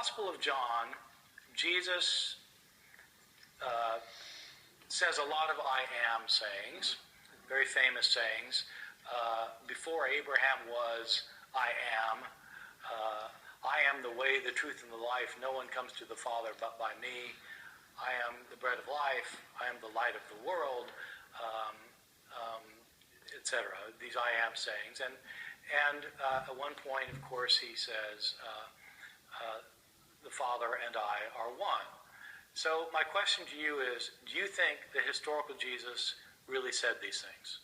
Gospel of John, Jesus says a lot of I am sayings, very famous sayings. Before Abraham was, I am. I am the way, the truth, and the life. No one comes to the Father but by me. I am the bread of life. I am the light of the world, etc. These I am sayings. And at one point, of course, he says, the Father and I are one. So my question to you is, do you think the historical Jesus really said these things?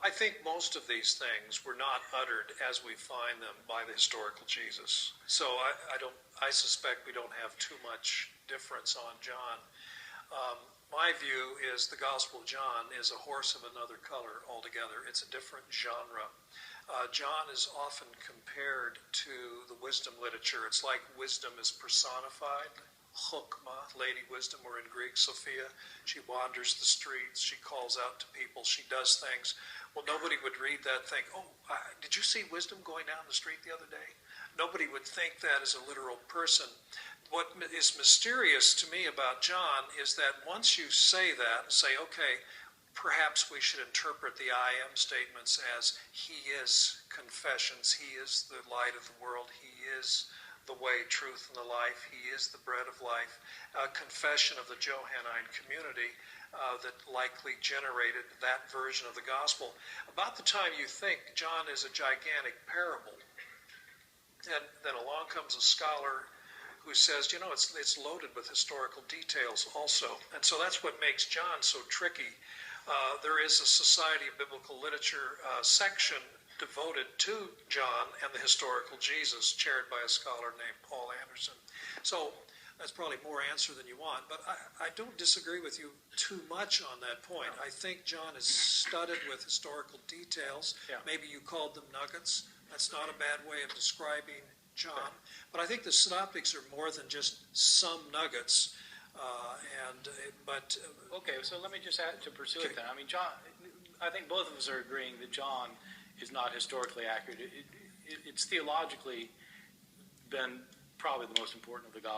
I think most of these things were not uttered as we find them by the historical Jesus. So I suspect we don't have too much difference on John. My view is the Gospel of John is a horse of another color altogether. It's a different genre. John is often compared to the wisdom literature. It's like wisdom is personified. Chokmah, Lady Wisdom, or in Greek, Sophia. She wanders the streets. She calls out to people. She does things. Well, nobody would read that and think, oh, did you see Wisdom going down the street the other day? Nobody would think that as a literal person. What is mysterious to me about John is that once you say that and say, okay, perhaps we should interpret the I am statements as he is confessions, he is the light of the world, he is the way, truth, and the life, he is the bread of life, a confession of the Johannine community that likely generated that version of the gospel. About the time you think John is a gigantic parable, and then along comes a scholar who says, you know, it's loaded with historical details also. And so that's what makes John so tricky. There is a Society of Biblical Literature section devoted to John and the historical Jesus, chaired by a scholar named Paul Anderson. So that's probably more answer than you want, but I don't disagree with you too much on that point. I think John is studded with historical details. Yeah. Maybe you called them nuggets. That's not a bad way of describing John. But I think the synoptics are more than just some nuggets. Okay, so let me just add to pursue it then. I mean, John, I think both of us are agreeing that John is not historically accurate. It's theologically been probably the most important of the gospel.